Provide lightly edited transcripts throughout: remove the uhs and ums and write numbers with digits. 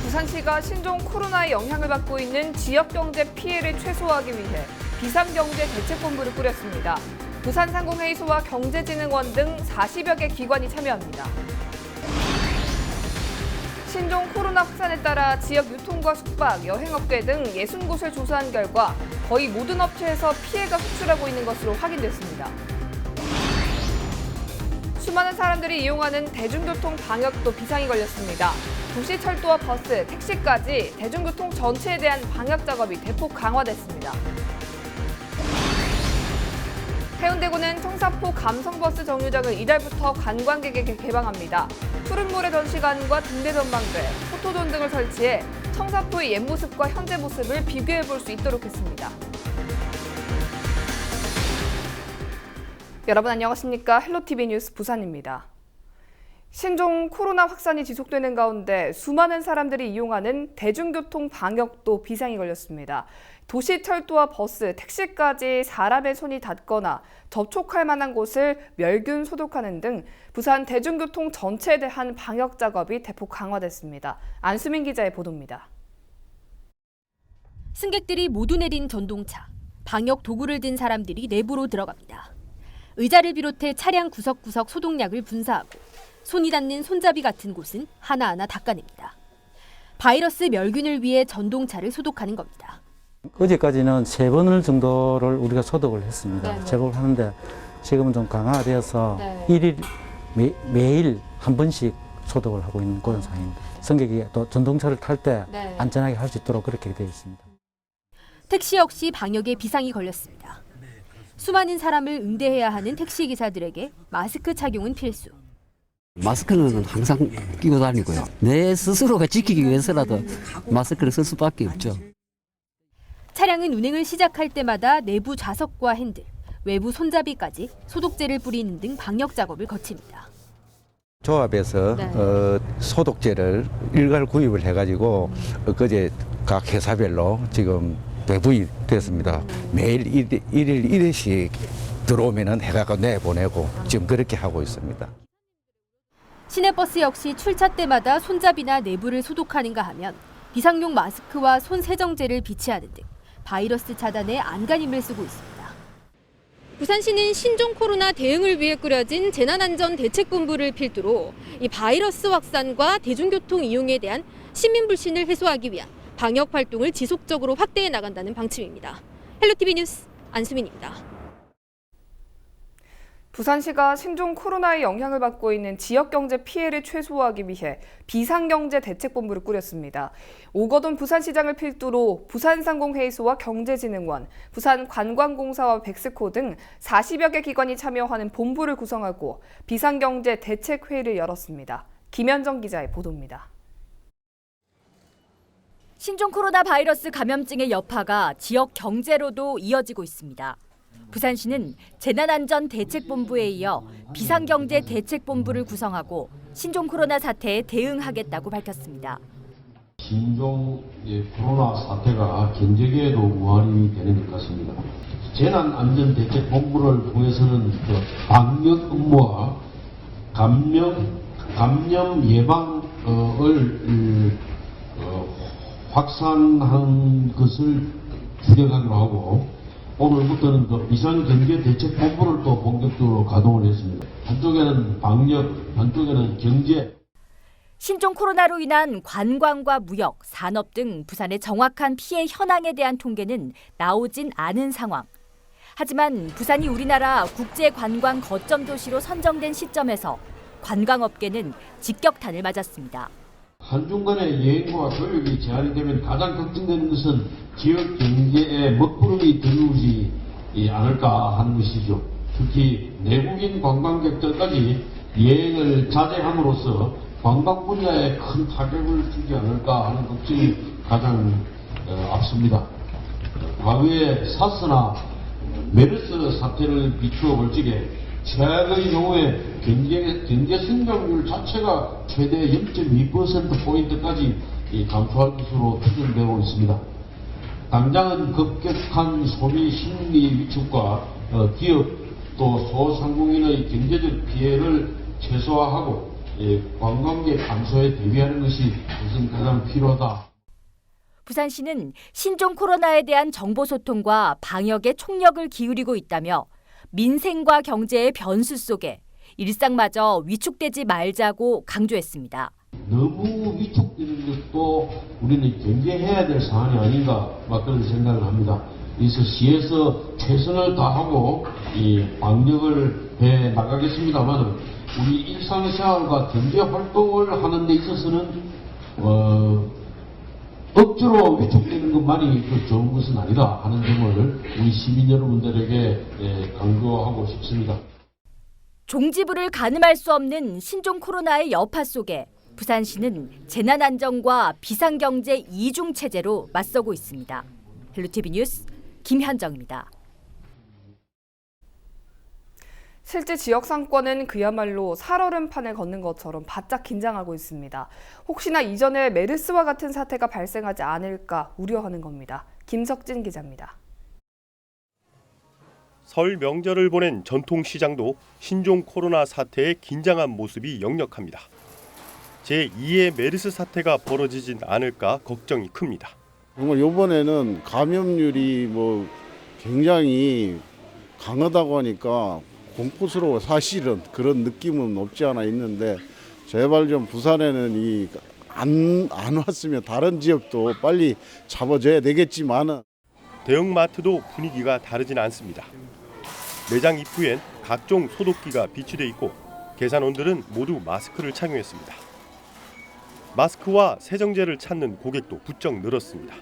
부산시가 신종 코로나의 영향을 받고 있는 지역경제 피해를 최소화하기 위해 비상경제대책본부를 꾸렸습니다. 부산상공회의소와 경제진흥원 등 40여 개 기관이 참여합니다. 신종 코로나 확산에 따라 지역 유통과 숙박, 여행업계 등 60곳을 조사한 결과 거의 모든 업체에서 피해가 속출하고 있는 것으로 확인됐습니다. 수많은 사람들이 이용하는 대중교통 방역도 비상이 걸렸습니다. 도시철도와 버스, 택시까지 대중교통 전체에 대한 방역 작업이 대폭 강화됐습니다. 해운대구는 청사포 감성버스 정류장을 이달부터 관광객에게 개방합니다. 푸른 물의 전시관과 등대 전망대, 포토존 등을 설치해 청사포의 옛 모습과 현재 모습을 비교해 볼 수 있도록 했습니다. 여러분 안녕하십니까? 헬로티비 뉴스 부산입니다. 신종 코로나 확산이 지속되는 가운데 수많은 사람들이 이용하는 대중교통 방역도 비상이 걸렸습니다. 도시 철도와 버스, 택시까지 사람의 손이 닿거나 접촉할 만한 곳을 멸균 소독하는 등 부산 대중교통 전체에 대한 방역 작업이 대폭 강화됐습니다. 안수민 기자의 보도입니다. 승객들이 모두 내린 전동차, 방역 도구를 든 사람들이 내부로 들어갑니다. 의자를 비롯해 차량 구석구석 소독약을 분사하고 손이 닿는 손잡이 같은 곳은 하나하나 닦아냅니다. 바이러스 멸균을 위해 전동차를 소독하는 겁니다. 어제까지는 3번 정도를 우리가 소독을 했습니다. 네네. 제법 하는데 지금은 좀 강화되어서 네. 일일 매일 한 번씩 소독을 하고 있는 그런 상황입니다. 승객이 또 전동차를 탈 때 네. 안전하게 할 수 있도록 그렇게 되어 있습니다. 택시 역시 방역에 비상이 걸렸습니다. 수많은 사람을 응대해야 하는 택시기사들에게 마스크 착용은 필수. 마스크는 항상 끼고 다니고요. 내 스스로가 지키기 위해서라도 마스크를 쓸 수밖에 없죠. 차량은 운행을 시작할 때마다 내부 좌석과 핸들, 외부 손잡이까지 소독제를 뿌리는 등 방역 작업을 거칩니다. 조합에서 네. 소독제를 일괄 구입을 해가지고 그제 각 회사별로 지금 배부이 됐습니다. 매일 일일 1회씩 들어오면은 해가지고 내보내고 지금 그렇게 하고 있습니다. 시내버스 역시 출차 때마다 손잡이나 내부를 소독하는가 하면 비상용 마스크와 손 세정제를 비치하는 등 바이러스 차단에 안간힘을 쓰고 있습니다. 부산시는 신종 코로나 대응을 위해 꾸려진 재난안전대책본부를 필두로 이 바이러스 확산과 대중교통 이용에 대한 시민 불신을 해소하기 위한 방역 활동을 지속적으로 확대해 나간다는 방침입니다. 헬로티비 뉴스 안수민입니다. 부산시가 신종 코로나의 영향을 받고 있는 지역경제 피해를 최소화하기 위해 비상경제대책본부를 꾸렸습니다. 오거돈 부산시장을 필두로 부산상공회의소와 경제진흥원, 부산관광공사와 백스코 등 40여 개 기관이 참여하는 본부를 구성하고 비상경제대책회의를 열었습니다. 김현정 기자의 보도입니다. 신종 코로나 바이러스 감염증의 여파가 지역 경제로도 이어지고 있습니다. 부산시는 재난안전대책본부에 이어 비상경제대책본부를 구성하고 신종 코로나 사태에 대응하겠다고 밝혔습니다. 신종 코로나 사태가 경제계에도 우환이 되는 것 같습니다. 재난안전대책본부를 통해서는 방역 업무와 감염 예방을 확산한 것을 추경하기로 하고 오늘부터는 또 비상경제대책본부를 또 본격적으로 가동을 했습니다. 한쪽에는 방역, 한쪽에는 경제. 신종 코로나로 인한 관광과 무역, 산업 등 부산의 정확한 피해 현황에 대한 통계는 나오진 않은 상황. 하지만 부산이 우리나라 국제관광 거점 도시로 선정된 시점에서 관광업계는 직격탄을 맞았습니다. 한중간의 여행과 교육이 제한이 되면 가장 걱정되는 것은 지역 경제에 먹구름이 들어오지 않을까 하는 것이죠. 특히 내국인 관광객들까지 여행을 자제함으로써 관광 분야에 큰 타격을 주지 않을까 하는 걱정이 가장 앞섭니다. 과거에 사스나 메르스 사태를 비추어 볼 적에 최악의 경우에 경제 성장률 자체가 최대 0.2%포인트까지 감소할 것으로 추정되고 있습니다. 당장은 급격한 소비 심리 위축과 기업 또 소상공인의 경제적 피해를 최소화하고 관광객 감소에 대비하는 것이 우선 가장 필요하다. 부산시는 신종 코로나에 대한 정보 소통과 방역에 총력을 기울이고 있다며 민생과 경제의 변수 속에 일상마저 위축되지 말자고 강조했습니다. 너무 위축되는 것도 우리는 경계해야 될 사안이 아닌가 그런 생각을 합니다. 그래서 시에서 최선을 다하고 이 방역을 해 나가겠습니다만 우리 일상생활과 경제 활동을 하는 데 있어서는 억지로 위축되는 것만이 좋은 것은 아니다 하는 점을 우리 시민 여러분들에게 강조하고 싶습니다. 종지부를 가늠할 수 없는 신종 코로나의 여파 속에 부산시는 재난안전과 비상경제 이중 체제로 맞서고 있습니다. 헬로티비 뉴스 김현정입니다. 실제 지역 상권은 그야말로 살얼음판을 걷는 것처럼 바짝 긴장하고 있습니다. 혹시나 이전에 메르스와 같은 사태가 발생하지 않을까 우려하는 겁니다. 김석진 기자입니다. 설 명절을 보낸 전통시장도 신종 코로나 사태에 긴장한 모습이 역력합니다. 제2의 메르스 사태가 벌어지진 않을까 걱정이 큽니다. 정말 이번에는 감염률이 굉장히 강하다고 하니까 공포스러워 사실은 그런 느낌은 없지 않아 있는데 제발 좀 부산에는 안 왔으면 다른 지역도 빨리 잡아줘야 되겠지만은 대형마트도 분위기가 다르진 않습니다. 매장 입구엔 각종 소독기가 비치돼 있고 계산원들은 모두 마스크를 착용했습니다. 마스크와 세정제를 찾는 고객도 부쩍 늘었습니다.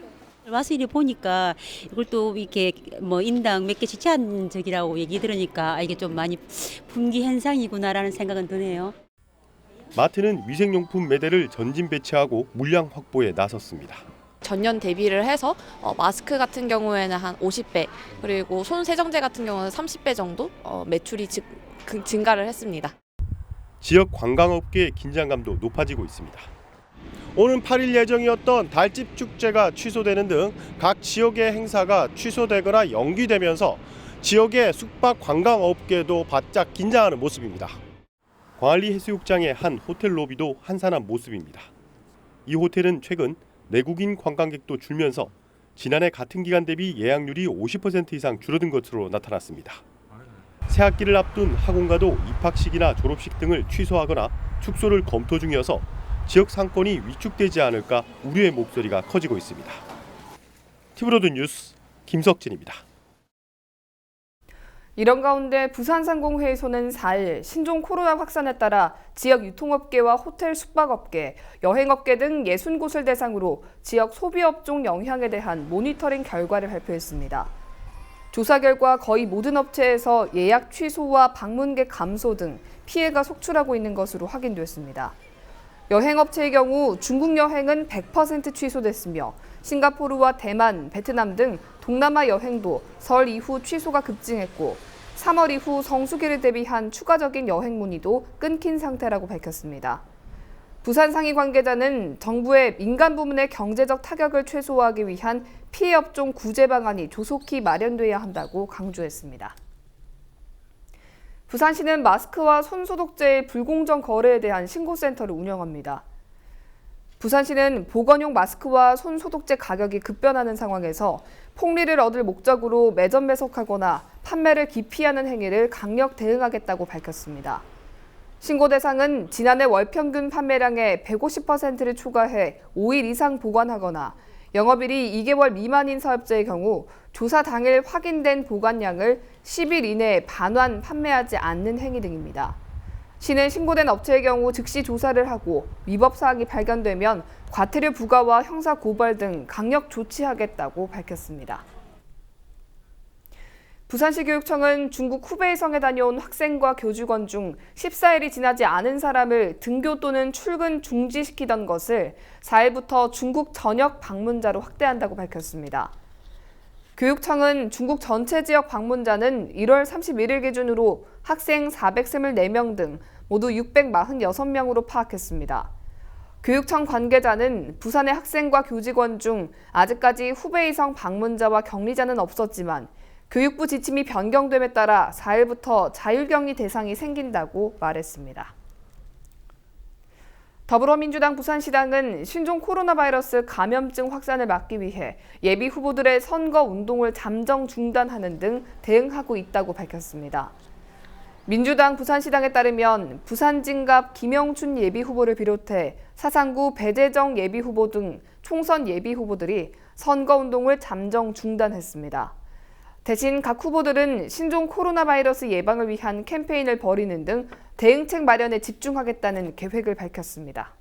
와서 이리 보니까 이걸 또 이렇게 인당 몇 개씩 제한적이라고 얘기 들으니까 이게 좀 많이 분기 현상이구나라는 생각은 드네요. 마트는 위생용품 매대를 전진 배치하고 물량 확보에 나섰습니다. 전년 대비를 해서 마스크 같은 경우에는 한 50배 그리고 손 세정제 같은 경우는 30배 정도 매출이 증가를 했습니다. 지역 관광업계의 긴장감도 높아지고 있습니다. 오는 8일 예정이었던 달집 축제가 취소되는 등 각 지역의 행사가 취소되거나 연기되면서 지역의 숙박 관광업계도 바짝 긴장하는 모습입니다. 광안리 해수욕장의 한 호텔 로비도 한산한 모습입니다. 이 호텔은 최근 내국인 관광객도 줄면서 지난해 같은 기간 대비 예약률이 50% 이상 줄어든 것으로 나타났습니다. 새학기를 앞둔 학원가도 입학식이나 졸업식 등을 취소하거나 축소를 검토 중이어서 지역 상권이 위축되지 않을까 우려의 목소리가 커지고 있습니다. TV로드 뉴스 김석진입니다. 이런 가운데 부산상공회의소는 4일 신종 코로나 확산에 따라 지역 유통업계와 호텔 숙박업계, 여행업계 등 60곳을 대상으로 지역 소비업종 영향에 대한 모니터링 결과를 발표했습니다. 조사 결과 거의 모든 업체에서 예약 취소와 방문객 감소 등 피해가 속출하고 있는 것으로 확인됐습니다. 여행업체의 경우 중국 여행은 100% 취소됐으며 싱가포르와 대만, 베트남 등 동남아 여행도 설 이후 취소가 급증했고 3월 이후 성수기를 대비한 추가적인 여행 문의도 끊긴 상태라고 밝혔습니다. 부산상위 관계자는 정부의 민간 부문의 경제적 타격을 최소화하기 위한 피해 업종 구제 방안이 조속히 마련돼야 한다고 강조했습니다. 부산시는 마스크와 손소독제의 불공정 거래에 대한 신고센터를 운영합니다. 부산시는 보건용 마스크와 손소독제 가격이 급변하는 상황에서 폭리를 얻을 목적으로 매점 매석하거나 판매를 기피하는 행위를 강력 대응하겠다고 밝혔습니다. 신고 대상은 지난해 월 평균 판매량의 150%를 초과해 5일 이상 보관하거나 영업일이 2개월 미만인 사업자의 경우 조사 당일 확인된 보관량을 10일 이내에 반환 판매하지 않는 행위 등입니다. 시는 신고된 업체의 경우 즉시 조사를 하고 위법 사항이 발견되면 과태료 부과와 형사 고발 등 강력 조치하겠다고 밝혔습니다. 부산시 교육청은 중국 후베이성에 다녀온 학생과 교직원 중 14일이 지나지 않은 사람을 등교 또는 출근 중지시키던 것을 4일부터 중국 전역 방문자로 확대한다고 밝혔습니다. 교육청은 중국 전체 지역 방문자는 1월 31일 기준으로 학생 424명 등 모두 646명으로 파악했습니다. 교육청 관계자는 부산의 학생과 교직원 중 아직까지 후베이성 방문자와 격리자는 없었지만 교육부 지침이 변경됨에 따라 4일부터 자율격리 대상이 생긴다고 말했습니다. 더불어민주당 부산시당은 신종 코로나 바이러스 감염증 확산을 막기 위해 예비 후보들의 선거 운동을 잠정 중단하는 등 대응하고 있다고 밝혔습니다. 민주당 부산시당에 따르면 부산진갑 김영춘 예비후보를 비롯해 사상구 배재정 예비후보 등 총선 예비후보들이 선거운동을 잠정 중단했습니다. 대신 각 후보들은 신종 코로나 바이러스 예방을 위한 캠페인을 벌이는 등 대응책 마련에 집중하겠다는 계획을 밝혔습니다.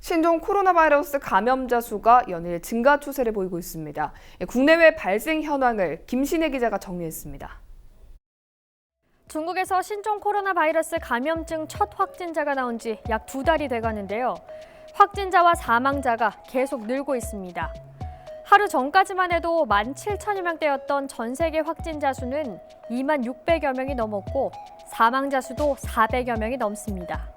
신종 코로나 바이러스 감염자 수가 연일 증가 추세를 보이고 있습니다. 국내외 발생 현황을 김신혜 기자가 정리했습니다. 중국에서 신종 코로나 바이러스 감염증 첫 확진자가 나온 지 약 2달이 돼가는데요. 확진자와 사망자가 계속 늘고 있습니다. 하루 전까지만 해도 17,000여 명대였던 전 세계 확진자 수는 26,000여 명이 넘었고 사망자 수도 400여 명이 넘습니다.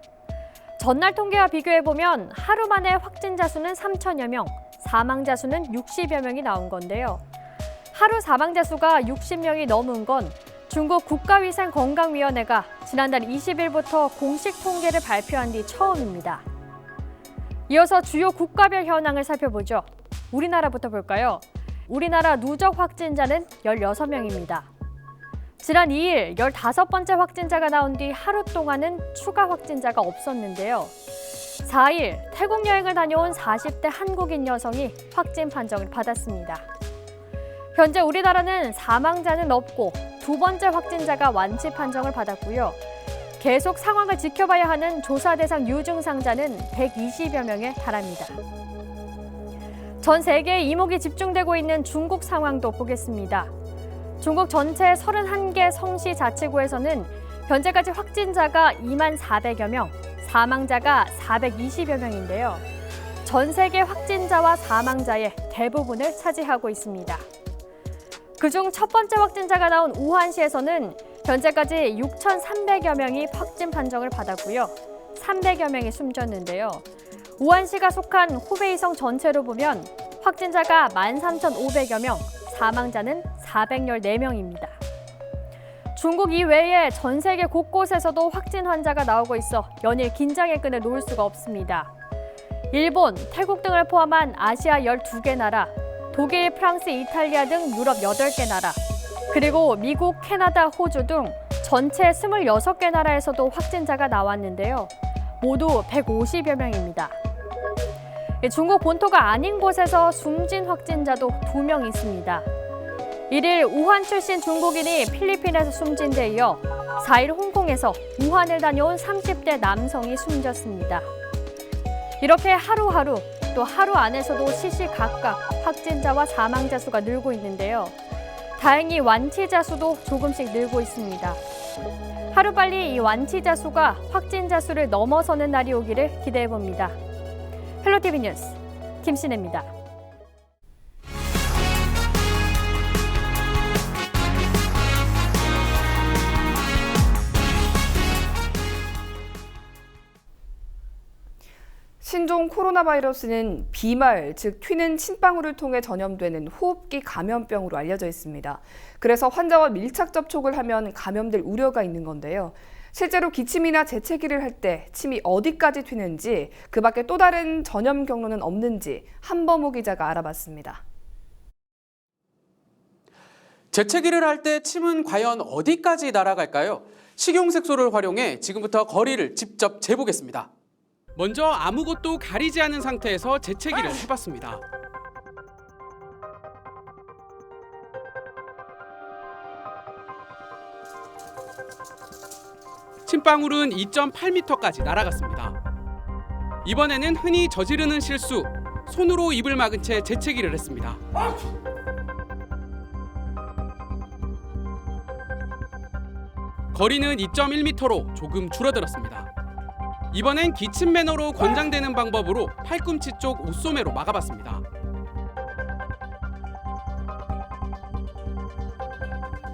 전날 통계와 비교해보면 하루 만에 확진자 수는 3,000여 명, 사망자 수는 60여 명이 나온 건데요. 하루 사망자 수가 60명이 넘은 건 중국 국가위생건강위원회가 지난달 20일부터 공식 통계를 발표한 뒤 처음입니다. 이어서 주요 국가별 현황을 살펴보죠. 우리나라부터 볼까요? 우리나라 누적 확진자는 16명입니다. 지난 2일 15번째 확진자가 나온 뒤 하루 동안은 추가 확진자가 없었는데요. 4일 태국 여행을 다녀온 40대 한국인 여성이 확진 판정을 받았습니다. 현재 우리나라는 사망자는 없고 두 번째 확진자가 완치 판정을 받았고요. 계속 상황을 지켜봐야 하는 조사 대상 유증상자는 120여 명에 달합니다. 전 세계에 이목이 집중되고 있는 중국 상황도 보겠습니다. 중국 전체 31개 성시 자치구에서는 현재까지 확진자가 24,000여 명, 사망자가 420여 명인데요. 전 세계 확진자와 사망자의 대부분을 차지하고 있습니다. 그중 첫 번째 확진자가 나온 우한시에서는 현재까지 6,300여 명이 확진 판정을 받았고요. 300여 명이 숨졌는데요. 우한시가 속한 후베이성 전체로 보면 확진자가 13,500여 명, 사망자는 414명입니다. 중국 이외에 전 세계 곳곳에서도 확진 환자가 나오고 있어 연일 긴장의 끈을 놓을 수가 없습니다. 일본, 태국 등을 포함한 아시아 12개 나라, 독일, 프랑스, 이탈리아 등 유럽 8개 나라, 그리고 미국, 캐나다, 호주 등 전체 26개 나라에서도 확진자가 나왔는데요. 모두 150여 명입니다. 중국 본토가 아닌 곳에서 숨진 확진자도 2명 있습니다. 1일 우한 출신 중국인이 필리핀에서 숨진 데 이어 4일 홍콩에서 우한을 다녀온 30대 남성이 숨졌습니다. 이렇게 하루하루 또 하루 안에서도 시시각각 확진자와 사망자 수가 늘고 있는데요. 다행히 완치자 수도 조금씩 늘고 있습니다. 하루빨리 이 완치자 수가 확진자 수를 넘어서는 날이 오기를 기대해봅니다. 헬로티비 뉴스 김신혜입니다. 신종 코로나 바이러스는 비말, 즉 튀는 침방울을 통해 전염되는 호흡기 감염병으로 알려져 있습니다. 그래서 환자와 밀착 접촉을 하면 감염될 우려가 있는 건데요. 실제로 기침이나 재채기를 할 때 침이 어디까지 튀는지, 그 밖에 또 다른 전염 경로는 없는지 한범호 기자가 알아봤습니다. 재채기를 할 때 침은 과연 어디까지 날아갈까요? 식용색소를 활용해 지금부터 거리를 직접 재보겠습니다. 먼저 아무것도 가리지 않은 상태에서 재채기를 해봤습니다. 침방울은 2.8m까지 날아갔습니다. 이번에는 흔히 저지르는 실수, 손으로 입을 막은 채 재채기를 했습니다. 거리는 2.1m로 조금 줄어들었습니다. 이번엔 기침 매너로 권장되는 방법으로 팔꿈치 쪽 옷소매로 막아봤습니다.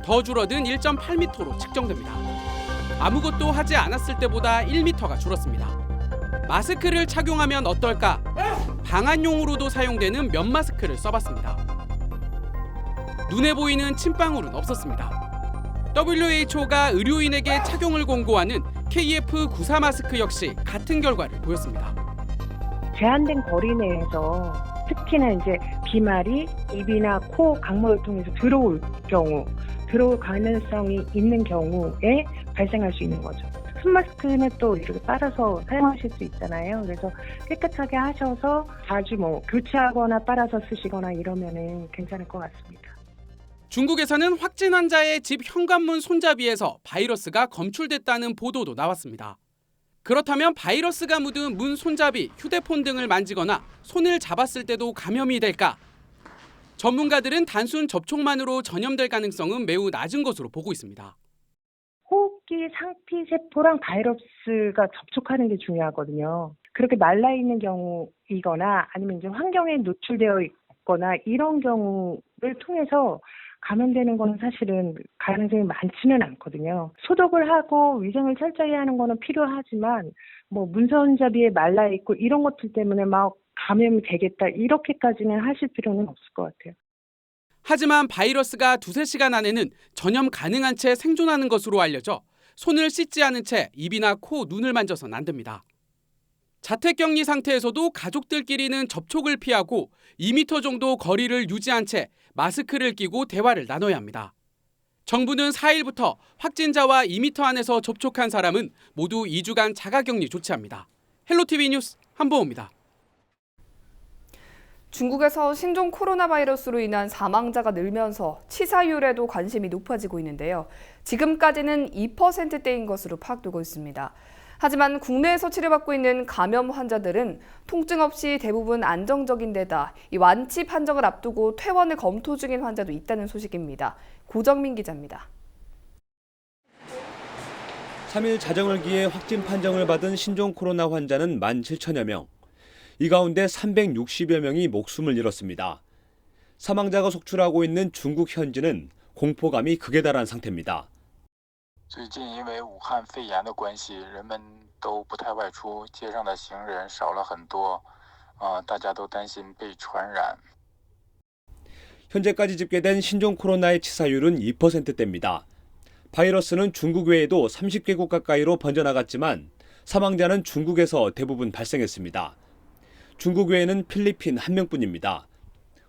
더 줄어든 1.8m로 측정됩니다. 아무것도 하지 않았을 때보다 1m가 줄었습니다. 마스크를 착용하면 어떨까? 방한용으로도 사용되는 면 마스크를 써봤습니다. 눈에 보이는 침방울은 없었습니다. WHO가 의료인에게 착용을 권고하는 KF94 마스크 역시 같은 결과를 보였습니다. 제한된 거리 내에서 특히나 이제 비말이 입이나 코, 강물을 통해서 들어올 가능성이 있는 경우에 발생할 수 있는 거죠. 손 마스크는 또 이렇게 빨아서 사용하실 수 있잖아요. 그래서 깨끗하게 하셔서 자주 교체하거나 빨아서 쓰시거나 이러면은 괜찮을 것 같습니다. 중국에서는 확진 환자의 집 현관문 손잡이에서 바이러스가 검출됐다는 보도도 나왔습니다. 그렇다면 바이러스가 묻은 문 손잡이, 휴대폰 등을 만지거나 손을 잡았을 때도 감염이 될까? 전문가들은 단순 접촉만으로 전염될 가능성은 매우 낮은 것으로 보고 있습니다. 호흡기 상피세포랑 바이러스가 접촉하는 게 중요하거든요. 그렇게 말라있는 경우이거나 아니면 이제 환경에 노출되어 있거나 이런 경우를 통해서 감염되는 거는 사실은 가능성이 많지는 않거든요. 소독을 하고 위생을 철저히 하는 거는 필요하지만 문손잡이에 말라있고 이런 것들 때문에 막 감염이 되겠다 이렇게까지는 하실 필요는 없을 것 같아요. 하지만 바이러스가 두세 시간 안에는 전염 가능한 채 생존하는 것으로 알려져 손을 씻지 않은 채 입이나 코, 눈을 만져선 안 됩니다. 자택격리 상태에서도 가족들끼리는 접촉을 피하고 2m 정도 거리를 유지한 채 마스크를 끼고 대화를 나눠야 합니다. 정부는 4일부터 확진자와 2m 안에서 접촉한 사람은 모두 2주간 자가격리 조치합니다. 헬로티비 뉴스 한보호입니다. 중국에서 신종 코로나 바이러스로 인한 사망자가 늘면서 치사율에도 관심이 높아지고 있는데요. 지금까지는 2%대인 것으로 파악되고 있습니다. 하지만 국내에서 치료받고 있는 감염 환자들은 통증 없이 대부분 안정적인 데다 이 완치 판정을 앞두고 퇴원을 검토 중인 환자도 있다는 소식입니다. 고정민 기자입니다. 3일 자정을 기해 확진 판정을 받은 신종 코로나 환자는 17,000여 명. 이 가운데 360여 명이 목숨을 잃었습니다. 사망자가 속출하고 있는 중국 현지는 공포감이 극에 달한 상태입니다. 最近因为武汉肺炎的关系，人们都不太外出，街上的行人少了很多，大家都担心被传染。 현재까지 집계된 신종 코로나의 치사율은 2%대입니다. 바이러스는 중국 외에도 30개국 가까이로 번져나갔지만 사망자는 중국에서 대부분 발생했습니다. 중국 외에는 필리핀 1명뿐입니다.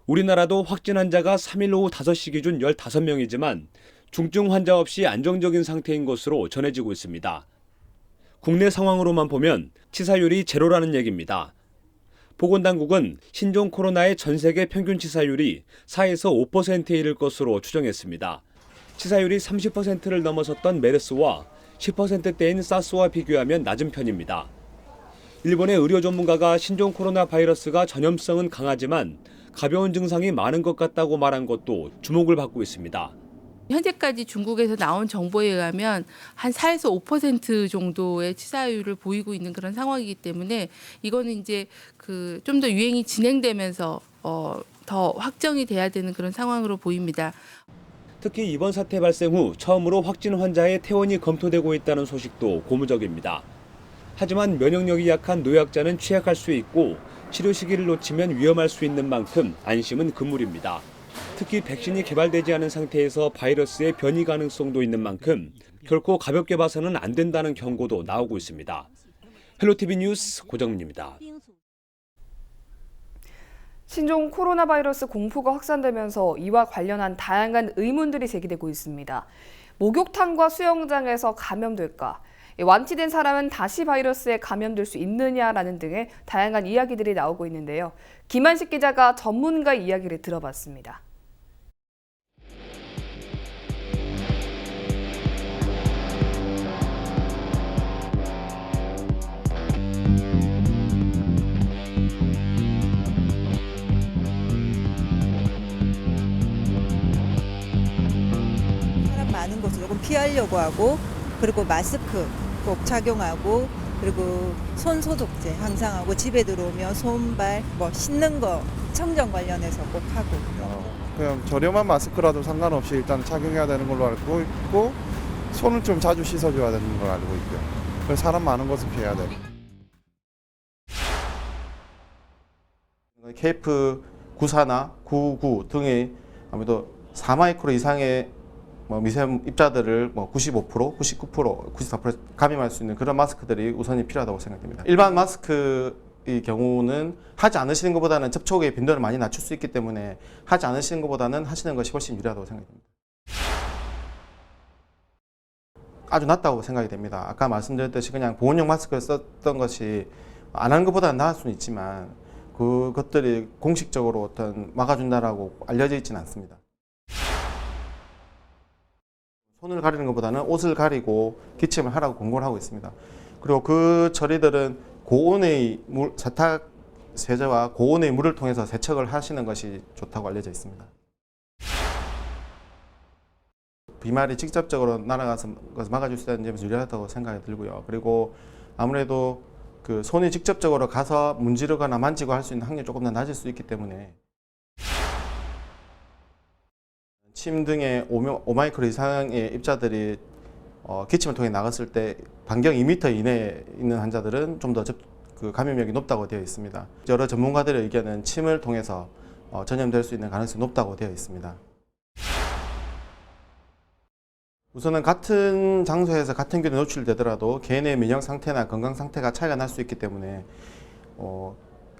우리나라도 확진 환자가 3일 오후 5시 기준 15명이지만 중증 환자 없이 안정적인 상태인 것으로 전해지고 있습니다. 국내 상황으로만 보면 치사율이 제로라는 얘기입니다. 보건당국은 신종 코로나의 전 세계 평균 치사율이 4에서 5%에 이를 것으로 추정했습니다. 치사율이 30%를 넘어섰던 메르스와 10%대인 사스와 비교하면 낮은 편입니다. 일본의 의료 전문가가 신종 코로나 바이러스가 전염성은 강하지만 가벼운 증상이 많은 것 같다고 말한 것도 주목을 받고 있습니다. 현재까지 중국에서 나온 정보에 의하면 한 4에서 5% 정도의 치사율을 보이고 있는 그런 상황이기 때문에 이거는 이제 좀 더 유행이 진행되면서 더 확정이 돼야 되는 그런 상황으로 보입니다. 특히 이번 사태 발생 후 처음으로 확진 환자의 퇴원이 검토되고 있다는 소식도 고무적입니다. 하지만 면역력이 약한 노약자는 취약할 수 있고 치료 시기를 놓치면 위험할 수 있는 만큼 안심은 금물입니다. 특히 백신이 개발되지 않은 상태에서 바이러스의 변이 가능성도 있는 만큼 결코 가볍게 봐서는 안 된다는 경고도 나오고 있습니다. 헬로티비 뉴스 고정민입니다. 신종 코로나 바이러스 공포가 확산되면서 이와 관련한 다양한 의문들이 제기되고 있습니다. 목욕탕과 수영장에서 감염될까? 완치된 사람은 다시 바이러스에 감염될 수 있느냐라는 등의 다양한 이야기들이 나오고 있는데요. 김한식 기자가 전문가 이야기를 들어봤습니다. 사람 많은 곳을 조금 피하려고 하고 그리고 마스크 꼭 착용하고 그리고 손 소독제 항상 하고 집에 들어오면 손발 씻는 거 청정 관련해서 꼭 하고 그냥 저렴한 마스크라도 상관없이 일단 착용해야 되는 걸로 알고 있고 손을 좀 자주 씻어줘야 되는 걸 알고 있고요. 그래서 사람 많은 곳을 피해야 돼요. KF94나 99 등의 아무래도 4마이크로 이상의 미세 입자들을 95%, 99%, 94% 감염할 수 있는 그런 마스크들이 우선이 필요하다고 생각됩니다. 일반 마스크의 경우는 하지 않으시는 것보다는 접촉의 빈도를 많이 낮출 수 있기 때문에 하지 않으시는 것보다는 하시는 것이 훨씬 유리하다고 생각됩니다. 아주 낮다고 생각이 됩니다. 아까 말씀드렸듯이 그냥 보온용 마스크를 썼던 것이 안 하는 것보다는 나을 수는 있지만 그것들이 공식적으로 어떤 막아준다라고 알려져 있지는 않습니다. 손을 가리는 것보다는 옷을 가리고 기침을 하라고 권고를 하고 있습니다. 그리고 그 처리들은 고온의 세탁 세제와 고온의 물을 통해서 세척을 하시는 것이 좋다고 알려져 있습니다. 비말이 직접적으로 날아가서 막아줄 수 있는 점에서 유리하다고 생각이 들고요. 그리고 아무래도 그 손이 직접적으로 가서 문지르거나 만지고 할 수 있는 확률이 조금 더 낮을 수 있기 때문에 침 등에 5마이크로 이상의 입자들이 기침을 통해 나갔을 때 반경 2m 이내에 있는 환자들은 좀 더 감염력이 높다고 되어 있습니다. 여러 전문가들의 의견은 침을 통해서 전염될 수 있는 가능성이 높다고 되어 있습니다. 우선은 같은 장소에서 같은 균에 노출되더라도 개인의 면역 상태나 건강 상태가 차이가 날 수 있기 때문에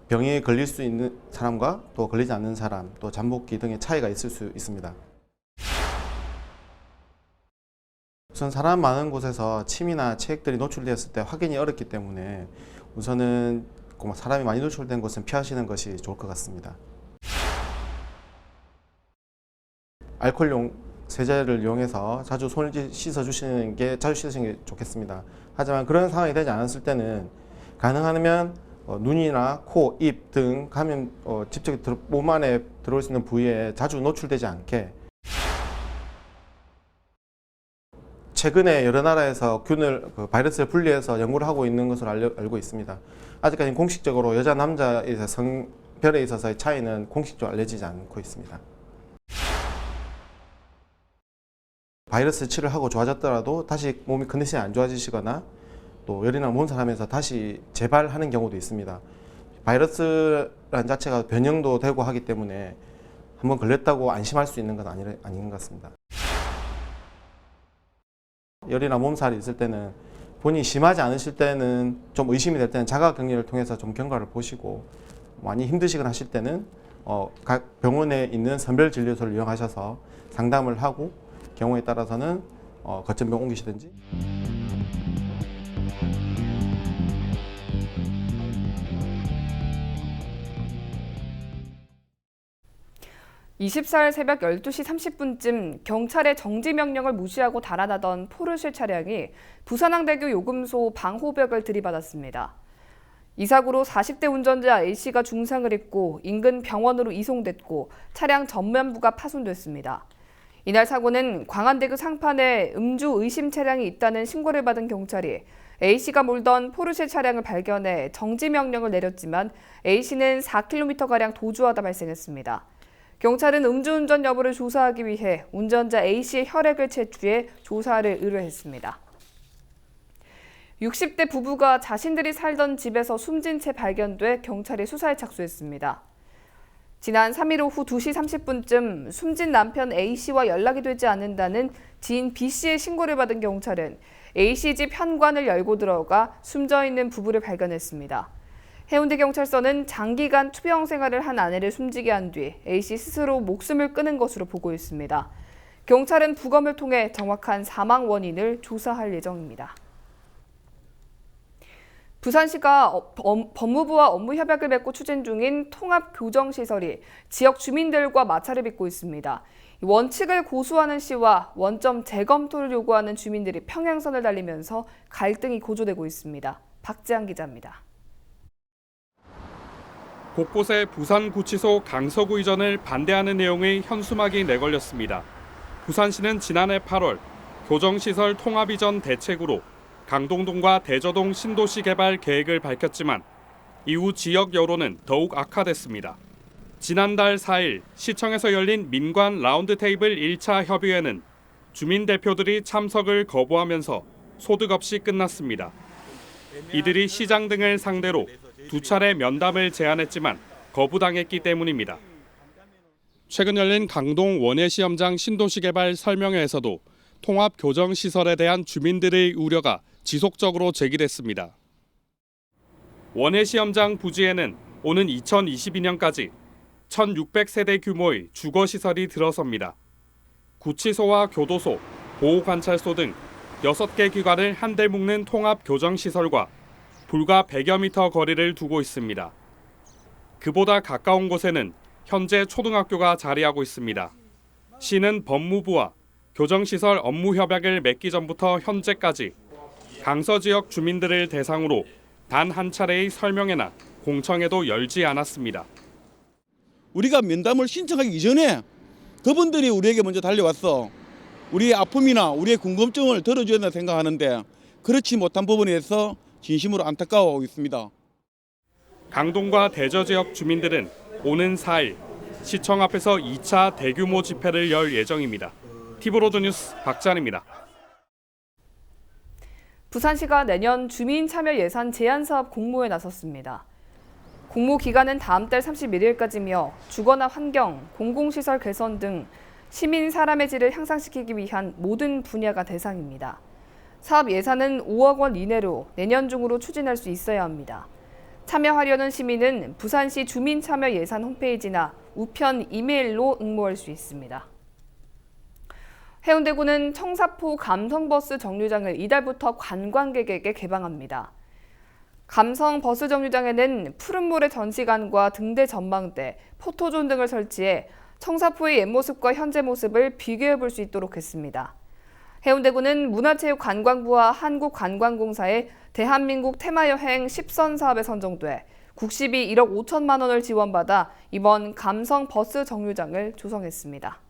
병에 걸릴 수 있는 사람과 또 걸리지 않는 사람, 또 잠복기 등의 차이가 있을 수 있습니다. 우선 사람 많은 곳에서 침이나 체액들이 노출되었을 때 확인이 어렵기 때문에 우선은 사람이 많이 노출된 곳은 피하시는 것이 좋을 것 같습니다. 알코올용 세제를 이용해서 자주 손을 씻어주시는 게 좋겠습니다. 하지만 그런 상황이 되지 않았을 때는 가능하면 눈이나 코, 입 등 감염 직접 몸 안에 들어올 수 있는 부위에 자주 노출되지 않게 최근에 여러 나라에서 바이러스를 분리해서 연구를 하고 있는 것으로 알고 있습니다. 아직까지 공식적으로 여자, 남자의 성별에 있어서의 차이는 공식적으로 알려지지 않고 있습니다. 바이러스 치료를 하고 좋아졌더라도 다시 몸이 컨디션이 안 좋아지시거나 또 열이나 몸 사람에서 다시 재발하는 경우도 있습니다. 바이러스라는 자체가 변형도 되고 하기 때문에 한번 걸렸다고 안심할 수 있는 건 아닌 것 같습니다. 열이나 몸살이 있을 때는 본인이 심하지 않으실 때는 좀 의심이 될 때는 자가격리를 통해서 좀 경과를 보시고 많이 힘드시거나 하실 때는 각 병원에 있는 선별진료소를 이용하셔서 상담을 하고 경우에 따라서는 거점병 옮기시든지. 24일 새벽 12시 30분쯤 경찰의 정지 명령을 무시하고 달아나던 포르쉐 차량이 부산항대교 요금소 방호벽을 들이받았습니다. 이 사고로 40대 운전자 A씨가 중상을 입고 인근 병원으로 이송됐고 차량 전면부가 파손됐습니다. 이날 사고는 광안대교 상판에 음주 의심 차량이 있다는 신고를 받은 경찰이 A씨가 몰던 포르쉐 차량을 발견해 정지 명령을 내렸지만 A씨는 4km가량 도주하다 발생했습니다. 경찰은 음주운전 여부를 조사하기 위해 운전자 A씨의 혈액을 채취해 조사를 의뢰했습니다. 60대 부부가 자신들이 살던 집에서 숨진 채 발견돼 경찰이 수사에 착수했습니다. 지난 3일 오후 2시 30분쯤 숨진 남편 A씨와 연락이 되지 않는다는 지인 B씨의 신고를 받은 경찰은 A씨 집 현관을 열고 들어가 숨져 있는 부부를 발견했습니다. 해운대 경찰서는 장기간 투병 생활을 한 아내를 숨지게 한 뒤 A씨 스스로 목숨을 끊은 것으로 보고 있습니다. 경찰은 부검을 통해 정확한 사망 원인을 조사할 예정입니다. 부산시가 법무부와 업무 협약을 맺고 추진 중인 통합교정시설이 지역 주민들과 마찰을 빚고 있습니다. 원칙을 고수하는 시와 원점 재검토를 요구하는 주민들이 평행선을 달리면서 갈등이 고조되고 있습니다. 박지한 기자입니다. 곳곳에 부산구치소 강서구 이전을 반대하는 내용의 현수막이 내걸렸습니다. 부산시는 지난해 8월 교정시설 통합 이전 대책으로 강동동과 대저동 신도시 개발 계획을 밝혔지만 이후 지역 여론은 더욱 악화됐습니다. 지난달 4일 시청에서 열린 민관 라운드테이블 1차 협의회는 주민 대표들이 참석을 거부하면서 소득 없이 끝났습니다. 이들이 시장 등을 상대로 2차례 면담을 제안했지만 거부당했기 때문입니다. 최근 열린 강동 원예시험장 신도시 개발 설명회에서도 통합 교정 시설에 대한 주민들의 우려가 지속적으로 제기됐습니다. 원예시험장 부지에는 오는 2022년까지 1,600세대 규모의 주거시설이 들어섭니다. 구치소와 교도소, 보호관찰소 등 6개 기관을 한데 묶는 통합 교정시설과 불과 100여 미터 거리를 두고 있습니다. 그보다 가까운 곳에는 현재 초등학교가 자리하고 있습니다. 시는 법무부와 교정시설 업무 협약을 맺기 전부터 현재까지 강서 지역 주민들을 대상으로 단 한 차례의 설명회나 공청회도 열지 않았습니다. 우리가 면담을 신청하기 이전에 그분들이 우리에게 먼저 달려왔어. 우리의 아픔이나 우리의 궁금증을 들어줘야 된다 생각하는데 그렇지 못한 부분에 대해서 진심으로 안타까워하고 있습니다. 강동과 대저 지역 주민들은 오는 4일 시청 앞에서 2차 대규모 집회를 열 예정입니다. TV로드 뉴스 박찬입니다. 부산시가 내년 주민참여 예산 제안사업 공모에 나섰습니다. 공모 기간은 다음 달 31일까지며 주거나 환경, 공공시설 개선 등 시민 사람의 질을 향상시키기 위한 모든 분야가 대상입니다. 사업 예산은 5억 원 이내로 내년 중으로 추진할 수 있어야 합니다. 참여하려는 시민은 부산시 주민참여 예산 홈페이지나 우편 이메일로 응모할 수 있습니다. 해운대구는 청사포 감성버스 정류장을 이달부터 관광객에게 개방합니다. 감성버스 정류장에는 푸른모래 전시관과 등대 전망대, 포토존 등을 설치해 청사포의 옛 모습과 현재 모습을 비교해 볼 수 있도록 했습니다. 해운대구는 문화체육관광부와 한국관광공사의 대한민국 테마여행 10선 사업에 선정돼 국시비 1억 5천만 원을 지원받아 이번 감성버스 정류장을 조성했습니다.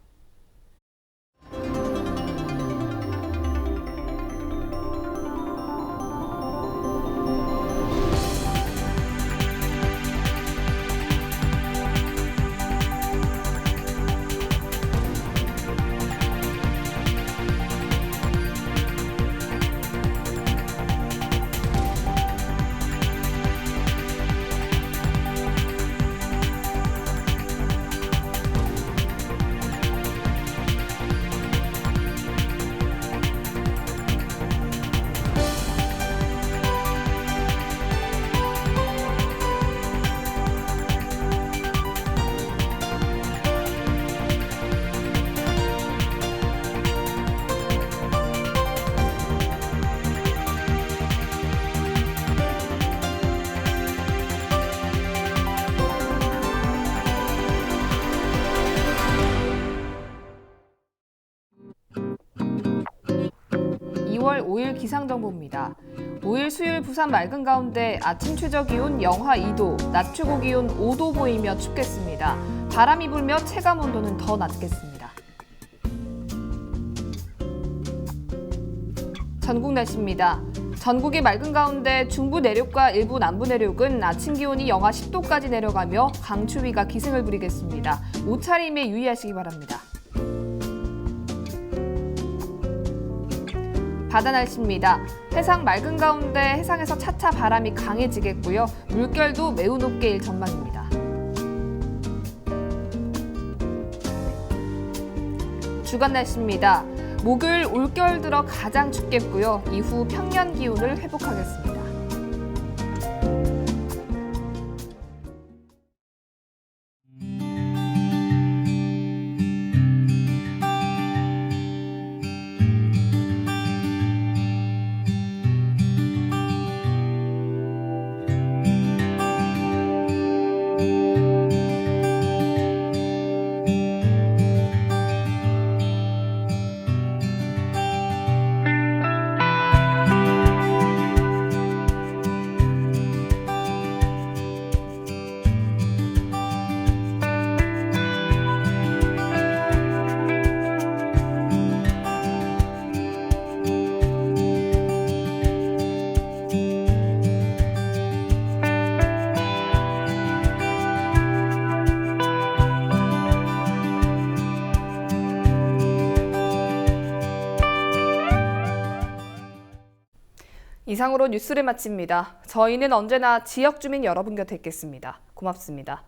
(2월 5일) 기상정보입니다. 5일 수요일 부산 맑은 가운데 아침 최저기온 영하 2도, 낮 최고기온 5도 보이며 춥겠습니다. 바람이 불며 체감온도는 더 낮겠습니다. 전국 날씨입니다. 전국이 맑은 가운데 중부 내륙과 일부 남부 내륙은 아침 기온이 영하 10도까지 내려가며 강추위가 기승을 부리겠습니다. 옷차림에 유의하시기 바랍니다. 바다 날씨입니다. 해상 맑은 가운데 해상에서 차차 바람이 강해지겠고요. 물결도 매우 높게 일 전망입니다. 주간 날씨입니다. 목요일 올겨울 들어 가장 춥겠고요. 이후 평년 기온을 회복하겠습니다. 이상으로 뉴스를 마칩니다. 저희는 언제나 지역 주민 여러분 곁에 있겠습니다. 고맙습니다.